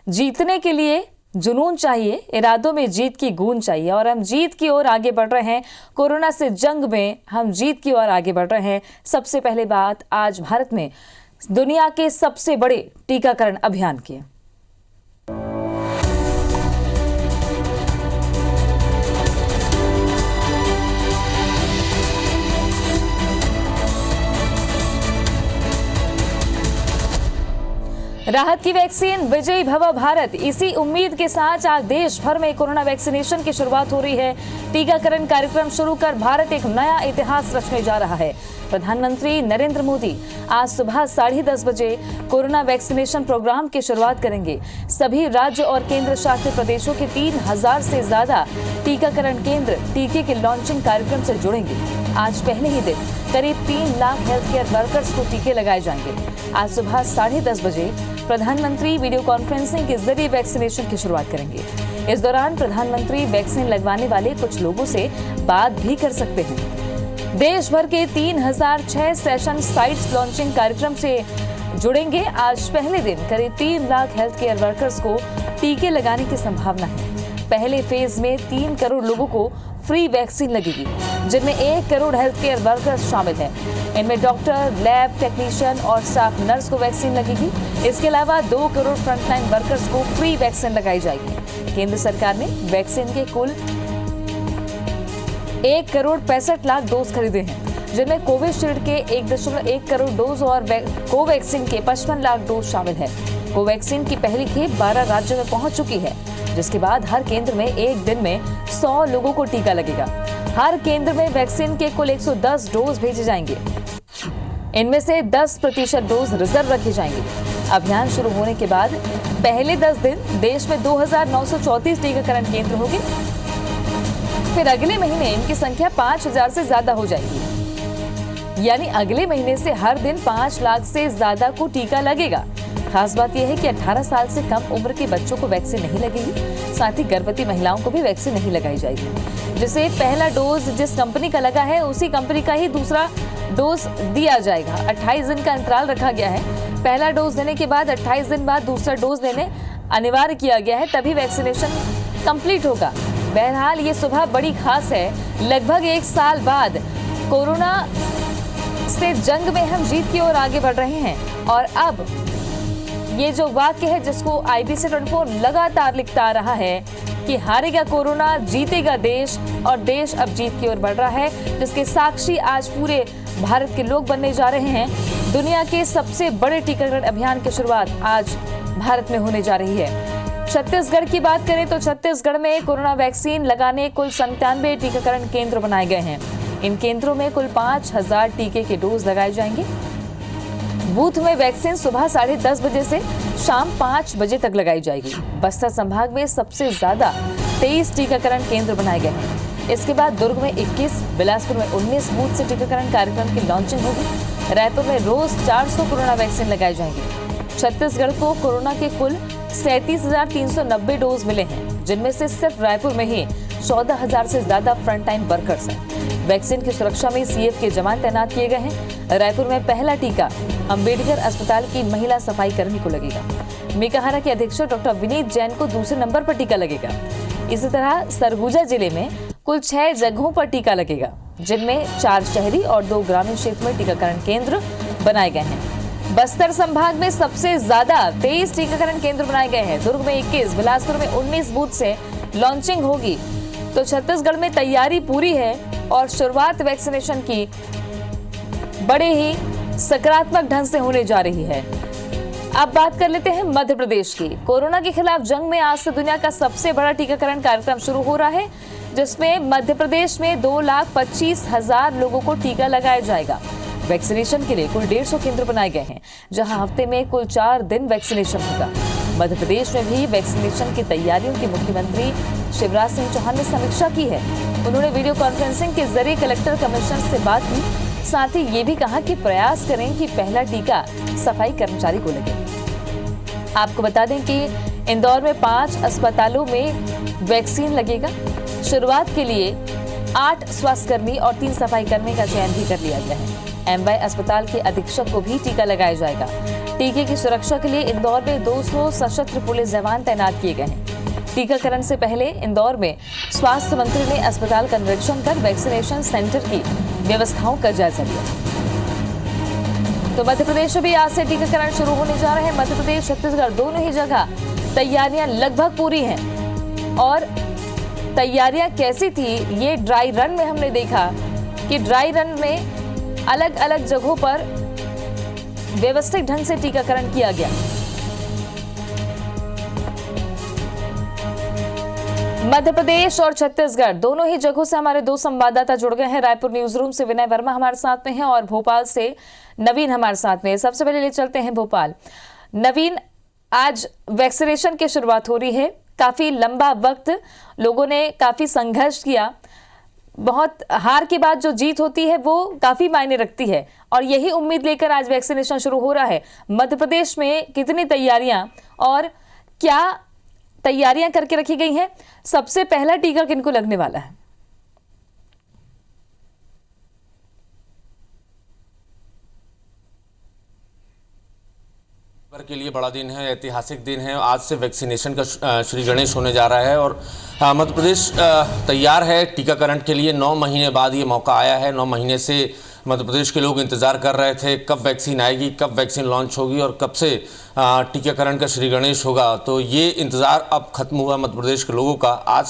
जीतने के लिए जुनून चाहिए, इरादों में जीत की गूंज चाहिए और हम जीत की ओर आगे बढ़ रहे हैं। कोरोना से जंग में हम जीत की ओर आगे बढ़ रहे हैं। सबसे पहले बात आज भारत में दुनिया के सबसे बड़े टीकाकरण अभियान की। राहत की वैक्सीन, विजयी भव भारत। इसी उम्मीद के साथ आज देश भर में कोरोना वैक्सीनेशन की शुरुआत हो रही है। टीकाकरण कार्यक्रम शुरू कर भारत एक नया इतिहास रचने जा रहा है। प्रधानमंत्री नरेंद्र मोदी आज सुबह 10:30 बजे कोरोना वैक्सीनेशन प्रोग्राम की शुरुआत करेंगे। सभी राज्य और केंद्र शासित प्रदेशों के 3000 से ज्यादा टीकाकरण केंद्र टीके के लॉन्चिंग कार्यक्रम से जुड़ेंगे। आज पहले ही दिन करीब 3 लाख हेल्थ केयर वर्कर्स को टीके लगाए जाएंगे। आज सुबह 10:30 बजे प्रधानमंत्री वीडियो कॉन्फ्रेंसिंग के जरिए वैक्सीनेशन की शुरुआत करेंगे। इस दौरान प्रधानमंत्री वैक्सीन लगवाने वाले कुछ लोगों से बात भी कर सकते हैं। देश भर के 3006 सेशन साइट्स लॉन्चिंग कार्यक्रम से जुड़ेंगे। आज पहले दिन करीब 3 लाख हेल्थ केयर वर्कर्स को टीके लगाने की संभावना है। पहले फेज में 3 करोड़ लोगों को फ्री वैक्सीन लगेगी, जिनमें 1 करोड़ हेल्थ केयर वर्कर्स शामिल हैं। इनमें डॉक्टर, लैब टेक्नीशियन और स्टाफ नर्स को वैक्सीन लगेगी। इसके अलावा 2 करोड़ फ्रंटलाइन वर्कर्स को फ्री वैक्सीन लगाई जाएगी। केंद्र सरकार ने वैक्सीन के कुल 1 करोड़ 65 लाख डोज खरीदे हैं, जिनमें कोविशील्ड के 1.1 करोड़ डोज और कोवैक्सीन के 55 लाख डोज शामिल है। कोवैक्सीन की पहली खेप 12 राज्यों में पहुंच चुकी है, जिसके बाद हर केंद्र में एक दिन में 100 लोगों को टीका लगेगा। हर केंद्र में वैक्सीन के कुल 110 डोज भेजे जाएंगे। इनमें से 10% डोज रिजर्व रखे जाएंगे। अभियान शुरू होने के बाद पहले 10 दिन देश में 2934 टीकाकरण केंद्र होंगे। फिर अगले महीने इनकी संख्या 5000 से ज्यादा हो जाएगी। यानी अगले महीने से हर दिन 5 लाख से ज्यादा को टीका लगेगा। खास बात यह है कि 18 साल से कम उम्र के बच्चों को वैक्सीन नहीं लगेगी। साथ ही गर्भवती महिलाओं को भी वैक्सीन नहीं लगाई जाएगी। जिसे पहला डोज जिस कंपनी का लगा है, उसी कंपनी का ही दूसरा डोज दिया जाएगा। 28 दिन का अंतराल रखा गया है। पहला डोज देने के बाद 28 दिन बाद दूसरा डोज देने अनिवार्य किया गया है, तभी वैक्सीनेशन कंप्लीट होगा। बहरहाल ये सुबह बड़ी खास है। लगभग 1 साल बाद कोरोना से जंग में हम जीत की ओर आगे बढ़ रहे हैं। और अब ये जो वाक्य है जिसको IBC 24 लगातार लिखता आ रहा है कि हारेगा कोरोना, जीतेगा देश, और देश अब जीत की ओर बढ़ रहा है, जिसके साक्षी आज पूरे भारत के लोग बनने जा रहे हैं। दुनिया के सबसे बड़े टीकाकरण अभियान की शुरुआत आज भारत में होने जा रही है। छत्तीसगढ़ की बात करें तो छत्तीसगढ़ में कोरोना वैक्सीन लगाने कुल 97 टीकाकरण केंद्र बनाए गए हैं। इन केंद्रों में कुल 5000 टीके के डोज लगाए जाएंगे। बूथ में वैक्सीन सुबह 10:30 बजे से शाम 5 बजे तक लगाई जाएगी। बस्तर संभाग में सबसे ज्यादा 23 टीकाकरण केंद्र बनाए गए हैं। इसके बाद दुर्ग में 21, बिलासपुर में 19 बूथ से टीकाकरण कार्यक्रम की लॉन्चिंग होगी। रायपुर में रोज 400 कोरोना वैक्सीन लगाई जाएंगी। छत्तीसगढ़ को कोरोना के कुल 37,390 डोज मिले हैं, जिनमें से सिर्फ रायपुर में ही 14,000 से ज्यादा फ्रंटलाइन वर्कर्स हैं। वैक्सीन की सुरक्षा में CF के जवान तैनात किए गए हैं। रायपुर में पहला टीका अंबेडकर अस्पताल की महिला सफाई कर्मी को लगेगा। मेकाहारा के अधीक्षक डॉक्टर विनीत जैन को दूसरे नंबर पर टीका लगेगा। इसी तरह सरगुजा जिले में कुल 6 जगहों पर टीका लगेगा, जिनमें 4 शहरी और 2 ग्रामीण क्षेत्र में टीकाकरण केंद्र बनाए गए हैं। बस्तर संभाग में सबसे ज्यादा 23 टीकाकरण केंद्र बनाए गए हैं। दुर्ग में 21, बिलासपुर में 19 बूथ से लॉन्चिंग होगी। तो छत्तीसगढ़ में तैयारी पूरी है और शुरुआत वैक्सीनेशन की बड़े ही सकारात्मक ढंग से होने जा रही है। अब बात कर लेते हैं मध्य प्रदेश की। कोरोना के खिलाफ जंग में आज से दुनिया का सबसे बड़ा टीकाकरण कार्यक्रम शुरू हो रहा है, जिसमें मध्य प्रदेश में 2,25,000 लोगों को टीका लगाया जाएगा। वैक्सीनेशन के लिए कुल 150 केंद्र बनाए गए हैं, जहां हफ्ते में कुल 4 दिन वैक्सीनेशन होगा। मध्य प्रदेश में भी वैक्सीनेशन की तैयारियों की मुख्यमंत्री शिवराज सिंह चौहान ने समीक्षा की है। उन्होंने वीडियो कॉन्फ्रेंसिंग के जरिए कलेक्टर कमिश्नर से बात की। साथ ही ये भी कहा कि प्रयास करें कि पहला टीका सफाई कर्मचारी को लगे। आपको बता दें कि इंदौर में 5 अस्पतालों में वैक्सीन लगेगा। शुरुआत के लिए 8 स्वास्थ्यकर्मी और 3 सफाई कर्मी का चयन भी कर लिया गया है। MY अस्पताल के अधीक्षक को भी टीका लगाया जाएगा। टीके की सुरक्षा के लिए इंदौर में 200 सशस्त्र पुलिस जवान तैनात किए गए हैं। टीकाकरण से पहले इंदौर में स्वास्थ्य मंत्री ने अस्पताल का निरीक्षण कर वैक्सीनेशन सेंटर की व्यवस्थाओं का जायजा लिया। तो मध्य प्रदेश में भी आज से टीकाकरण शुरू होने जा रहे हैं। मध्य प्रदेश छत्तीसगढ़ दोनों ही जगह तैयारियां लगभग पूरी हैं। और तैयारियां कैसी थी ये ड्राई रन में हमने देखा कि ड्राई रन में अलग अलग जगहों पर व्यवस्थित ढंग से टीकाकरण किया गया। मध्य प्रदेश और छत्तीसगढ़ दोनों ही जगहों से हमारे दो संवाददाता जुड़ गए हैं। रायपुर न्यूज रूम से विनय वर्मा हमारे साथ में हैं और भोपाल से नवीन हमारे साथ में। सबसे पहले ले चलते हैं भोपाल। नवीन, आज वैक्सीनेशन की शुरुआत हो रही है। काफी लंबा वक्त लोगों ने काफी संघर्ष किया। बहुत हार के बाद जो जीत होती है वो काफी मायने रखती है और यही उम्मीद लेकर आज वैक्सीनेशन शुरू हो रहा है। मध्य प्रदेश में कितनी तैयारियां और क्या तैयारियां करके रखी गई हैं? सबसे पहला टीका किनको लगने वाला है? के लिए बड़ा दिन है, ऐतिहासिक दिन है। आज से वैक्सीनेशन का श्री गणेश होने जा रहा है और मध्य प्रदेश तैयार है टीकाकरण के लिए। 9 महीने बाद ये मौका आया है। 9 महीने से मध्य प्रदेश के लोग इंतज़ार कर रहे थे कब वैक्सीन आएगी, कब वैक्सीन लॉन्च होगी और कब से टीकाकरण का श्री गणेश होगा। तो ये इंतज़ार अब खत्म हुआ मध्य प्रदेश के लोगों का। अब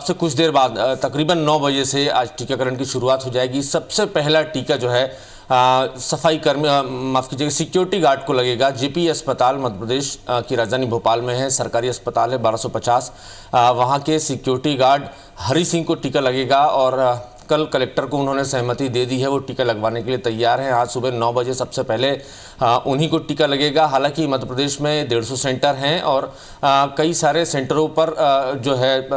से कुछ देर बाद तकरीबन 9 बजे से आज टीकाकरण की शुरुआत हो जाएगी। सबसे पहला टीका जो है सफाई कर्मी माफ़ कीजिएगा सिक्योरिटी गार्ड को लगेगा। जेपी अस्पताल मध्य प्रदेश की राजधानी भोपाल में है, सरकारी अस्पताल है 1250। वहाँ के सिक्योरिटी गार्ड हरी सिंह को टीका लगेगा और कल कलेक्टर को उन्होंने सहमति दे दी है, वो टीका लगवाने के लिए तैयार हैं। आज सुबह 9 बजे सबसे पहले उन्हीं को टीका लगेगा। हालांकि मध्य प्रदेश में 150 सेंटर हैं और कई सारे सेंटरों पर जो है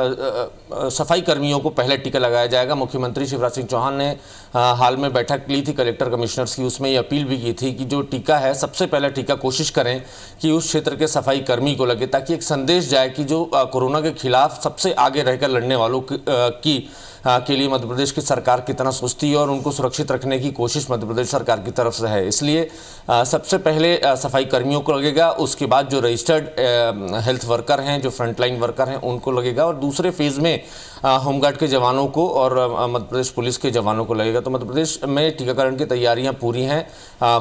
सफाई कर्मियों को पहले टीका लगाया जाएगा। मुख्यमंत्री शिवराज सिंह चौहान ने हाल में बैठक ली थी कलेक्टर कमिश्नर्स की, उसमें ये अपील भी की थी कि जो टीका है सबसे पहला टीका कोशिश करें कि उस क्षेत्र के सफाई कर्मी को लगे, ताकि एक संदेश जाए कि जो कोरोना के खिलाफ सबसे आगे रहकर लड़ने वालों के लिए मध्य प्रदेश की सरकार कितना सोचती है और उनको सुरक्षित रखने की कोशिश मध्य प्रदेश सरकार की तरफ से है। इसलिए सबसे पहले सफाई कर्मियों को लगेगा, उसके बाद जो रजिस्टर्ड हेल्थ वर्कर हैं, जो फ्रंटलाइन वर्कर हैं, उनको लगेगा और दूसरे फेज़ में होमगार्ड के जवानों को और मध्य प्रदेश पुलिस के जवानों को लगेगा। तो मध्य प्रदेश में टीकाकरण की तैयारियां पूरी हैं।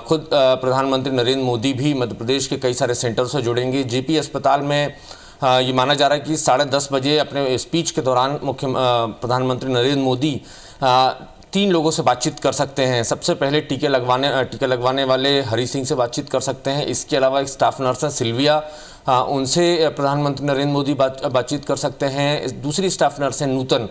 खुद प्रधानमंत्री नरेंद्र मोदी भी मध्य प्रदेश के कई सारे सेंटर से जुड़ेंगे। जेपी अस्पताल में ये माना जा रहा है कि 10:30 बजे अपने स्पीच के दौरान प्रधानमंत्री नरेंद्र मोदी 3 लोगों से बातचीत कर सकते हैं। सबसे पहले टीके लगवाने वाले हरी सिंह से बातचीत कर सकते हैं। इसके अलावा एक स्टाफ नर्स है सिल्विया, उनसे प्रधानमंत्री नरेंद्र मोदी बातचीत कर सकते हैं। दूसरी स्टाफ नर्स है नूतन,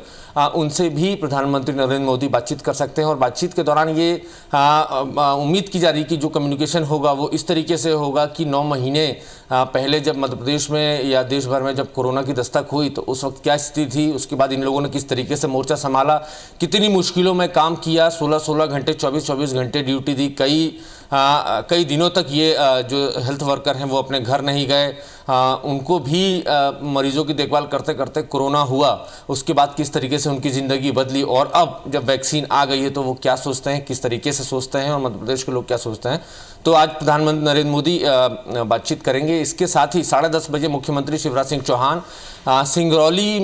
उनसे भी प्रधानमंत्री नरेंद्र मोदी बातचीत कर सकते हैं। और बातचीत के दौरान ये उम्मीद की जा रही है कि जो कम्युनिकेशन होगा वो इस तरीके से होगा कि 9 महीने पहले जब मध्य प्रदेश में या देश भर में जब कोरोना की दस्तक हुई तो उस वक्त क्या स्थिति थी, उसके बाद इन लोगों ने किस तरीके से मोर्चा संभाला, कितनी मुश्किलों में काम किया, 16-16 घंटे 24-24 घंटे ड्यूटी दी। कई दिनों तक ये जो हेल्थ वर्कर हैं वो अपने घर नहीं गए। उनको भी मरीजों की देखभाल करते करते कोरोना हुआ, उसके बाद किस तरीके से उनकी ज़िंदगी बदली और अब जब वैक्सीन आ गई है तो वो क्या सोचते हैं, किस तरीके से सोचते हैं और मध्य प्रदेश के लोग क्या सोचते हैं। तो आज प्रधानमंत्री नरेंद्र मोदी बातचीत करेंगे। इसके साथ ही 10:30 बजे मुख्यमंत्री शिवराज सिंह चौहान सिंगरौली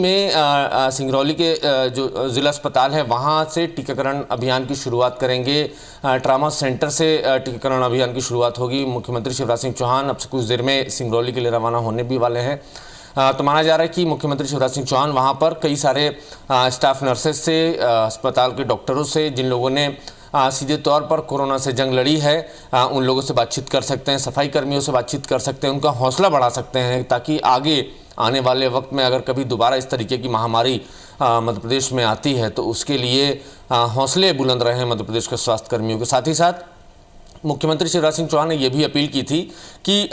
के जो जिला अस्पताल है वहाँ से टीकाकरण अभियान की शुरुआत करेंगे। ट्रामा सेंटर से टीकाकरण अभियान की शुरुआत होगी। मुख्यमंत्री शिवराज सिंह चौहान अब से कुछ देर में सिंगरौली के लिए रवाना होने भी वाले हैं। तो माना जा रहा है कि मुख्यमंत्री शिवराज सिंह चौहान वहाँ पर कई सारे स्टाफ नर्सेज से, अस्पताल के डॉक्टरों से, जिन लोगों ने सीधे तौर पर कोरोना से जंग लड़ी है, उन लोगों से बातचीत कर सकते हैं, सफाई कर्मियों से बातचीत कर सकते हैं, उनका हौसला बढ़ा सकते हैं ताकि आगे आने वाले वक्त में अगर कभी दोबारा इस तरीके की महामारी मध्य प्रदेश में आती है तो उसके लिए हौसले बुलंद रहे हैं मध्य प्रदेश के स्वास्थ्य कर्मियों के। साथ ही साथ मुख्यमंत्री शिवराज सिंह चौहान ने यह भी अपील की थी कि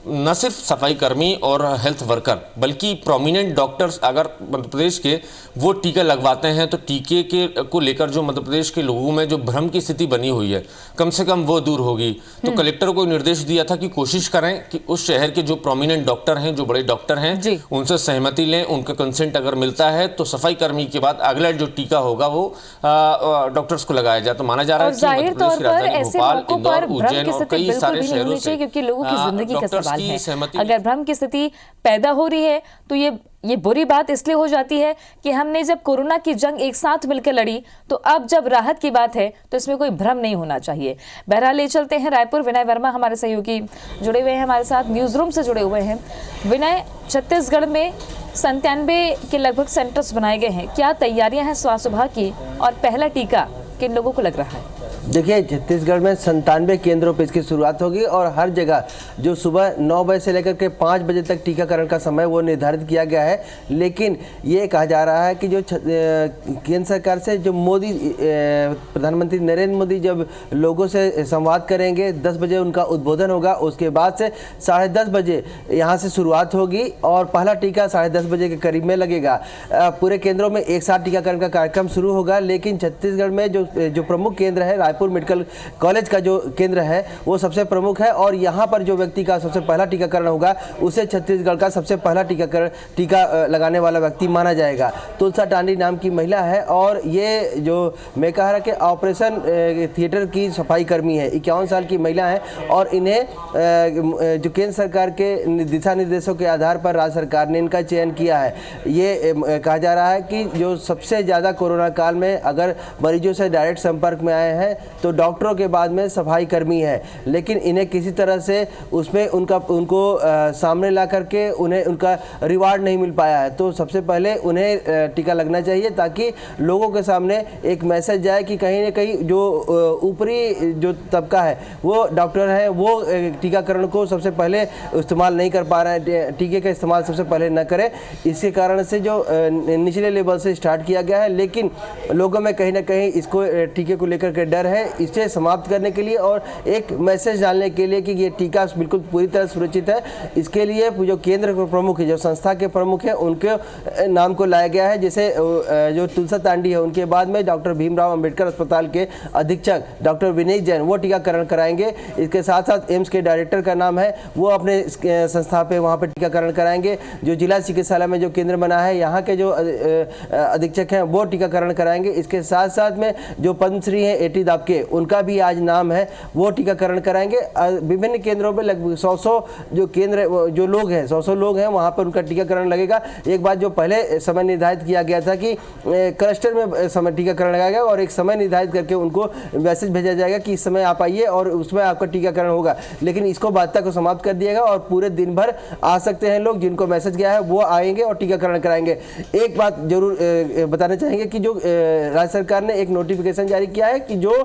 न सिर्फ सफाई कर्मी और हेल्थ वर्कर बल्कि प्रोमिनेंट डॉक्टर्स अगर मध्य प्रदेश के वो टीका लगवाते हैं तो टीके के को लेकर जो मध्य प्रदेश के लोगों में जो भ्रम की स्थिति बनी हुई है कम से कम वो दूर होगी। तो कलेक्टर को निर्देश दिया था कि कोशिश करें कि उस शहर के जो प्रोमिनेंट डॉक्टर हैं, जो बड़े डॉक्टर हैं, उनसे सहमति लें, उनका कंसेंट अगर मिलता है तो सफाई कर्मी के बाद अगला जो टीका होगा वो डॉक्टर्स को लगाया जाए। तो माना जा रहा है कि जाहिर तौर पर ऐसे मौकों पर भ्रम की स्थिति बिल्कुल भी नहीं होनी चाहिए, क्योंकि लोगों की जिंदगी का सवाल है। अगर भ्रम की स्थिति पैदा हो रही है तो ये बुरी बात इसलिए हो जाती है कि हमने जब कोरोना की जंग एक साथ मिलकर लड़ी, तो अब जब राहत की बात है तो इसमें कोई भ्रम नहीं होना चाहिए। बहरहाल ले चलते हैं रायपुर। विनय वर्मा हमारे सहयोगी जुड़े हुए हैं हमारे साथ, न्यूज रूम से जुड़े हुए हैं। विनय, छत्तीसगढ़ में 97 के लगभग सेंटर्स बनाए गए हैं, क्या तैयारियां हैं स्वास्थ्य विभाग की, और पहला टीका किन लोगों को लग रहा है? देखिए, छत्तीसगढ़ में 97 केंद्रों पर इसकी शुरुआत होगी और हर जगह जो सुबह 9 बजे से लेकर के 5 बजे तक टीकाकरण का समय वो निर्धारित किया गया है। लेकिन ये कहा जा रहा है कि जो केंद्र सरकार से जो प्रधानमंत्री नरेंद्र मोदी जब लोगों से संवाद करेंगे, 10 बजे उनका उद्बोधन होगा, उसके बाद से 10:30 बजे यहाँ से शुरुआत होगी और पहला टीका 10:30 बजे के करीब में लगेगा। पूरे केंद्रों में एक साथ टीकाकरण का कार्यक्रम शुरू होगा। लेकिन छत्तीसगढ़ में जो प्रमुख केंद्र है, रायपुर मेडिकल कॉलेज का जो केंद्र है वो सबसे प्रमुख है और यहाँ पर जो व्यक्ति का सबसे पहला टीकाकरण होगा उसे छत्तीसगढ़ का सबसे पहला टीका लगाने वाला व्यक्ति माना जाएगा। तुलसा टांडी नाम की महिला है और ये जो मैं कह रहा कि ऑपरेशन थिएटर की सफाई कर्मी है, 51 साल की महिला है और इन्हें जो केंद्र सरकार के दिशा निर्देशों के आधार पर राज्य सरकार ने इनका चयन किया है। ये कहा जा रहा है कि जो सबसे ज़्यादा कोरोना काल में अगर मरीजों से डायरेक्ट संपर्क में आए हैं तो डॉक्टरों के बाद में सफाई कर्मी है, लेकिन इन्हें किसी तरह से उसमें उनको सामने ला करके उन्हें उनका रिवार्ड नहीं मिल पाया है। तो सबसे पहले उन्हें टीका लगना चाहिए ताकि लोगों के सामने एक मैसेज जाए कि कहीं ना कहीं जो ऊपरी जो तबका है वो डॉक्टर है वो टीकाकरण को सबसे पहले इस्तेमाल नहीं कर पा रहे हैं, टीके का इस्तेमाल सबसे पहले न करें। इसके कारण से जो निचले लेवल से स्टार्ट किया गया है, लेकिन लोगों में कहीं ना कहीं इसको टीके को लेकर के डर है। इसे समाप्त करने के लिए और एक मैसेज डालने के लिए कि ये टीका बिल्कुल पूरी तरह सुरक्षित है, इसके लिए जो केंद्र के प्रमुख है, जो संस्था के प्रमुख हैं, उनके नाम को लाया गया है। जैसे जो तुलसा टांडी है, उनके बाद में डॉक्टर भीमराव अंबेडकर अस्पताल के अधीक्षक डॉक्टर विनीत जैन वो टीकाकरण कराएंगे। इसके साथ साथ एम्स के डायरेक्टर का नाम है, वो अपने संस्था पे वहाँ पर टीकाकरण कराएंगे। जो जिला चिकित्सालय में जो केंद्र बना है, यहाँ के जो अधीक्षक हैं वो टीकाकरण कराएंगे। इसके साथ साथ में जो पद्मश्री हैं एटी दाबके, उनका भी आज नाम है, वो टीकाकरण कराएंगे। विभिन्न केंद्रों पे लगभग 100 जो केंद्र जो लोग हैं, 100 लोग हैं, वहाँ पर उनका टीकाकरण लगेगा। एक बात जो पहले समय निर्धारित किया गया था कि क्लस्टर में समय टीकाकरण लगाएगा और एक समय निर्धारित करके उनको मैसेज भेजा जाएगा कि इस समय आप आइए और उसमें आपका टीकाकरण होगा। लेकिन इसको बाध्यता को समाप्त कर दिएगा और पूरे दिन भर आ सकते हैं लोग, जिनको मैसेज गया है वो आएंगे और टीकाकरण कराएंगे। एक बात जरूर बताना चाहेंगे कि जो राज्य सरकार ने एक नोटिफिकेशन जारी किया है कि जो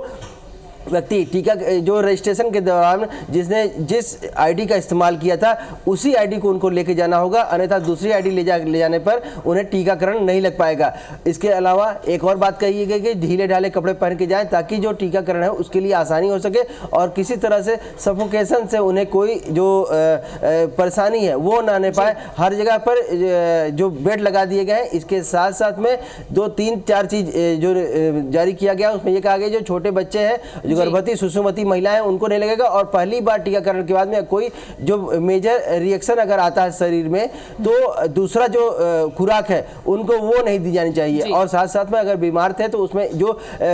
व्यक्ति टीका जो रजिस्ट्रेशन के दौरान जिसने जिस आईडी का इस्तेमाल किया था उसी आईडी को उनको लेके जाना होगा, अन्यथा दूसरी आईडी ले जाने पर उन्हें टीकाकरण नहीं लग पाएगा। इसके अलावा एक और बात कही गई कि ढीले ढाले कपड़े पहन के जाएं ताकि जो टीकाकरण है उसके लिए आसानी हो सके और किसी तरह से सफोकेशन से उन्हें कोई जो परेशानी है वो ना आने पाए। हर जगह पर जो बेड लगा दिए गए हैं। इसके साथ साथ में 2, 3, 4 चीज जो जारी किया गया उसमें ये कहा गया जो छोटे बच्चे हैं, गर्भवती सुसुमती महिलाएं, उनको नहीं लगेगा और पहली बार टीकाकरण के बाद में कोई जो मेजर रिएक्शन अगर आता है शरीर में तो दूसरा जो खुराक है उनको वो नहीं दी जानी चाहिए। और साथ साथ में अगर बीमार थे तो उसमें जो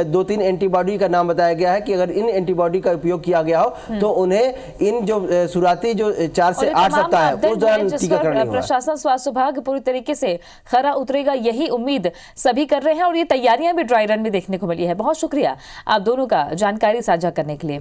2-3 एंटीबॉडी का नाम बताया गया है कि अगर इन एंटीबॉडी का उपयोग किया गया हो तो उन्हें इन जो शुरुआती जो 4 से 8 सप्ताह है उस दौरान टीकाकरण नहीं होगा। प्रशासन स्वास्थ्य विभाग पूरी तरीके से खरा उतरेगा, यही उम्मीद सभी कर रहे हैं और ये तैयारियां भी ड्राई रन में देखने को मिली है। बहुत शुक्रिया आप दोनों का जानकारी साझा करने के लिए।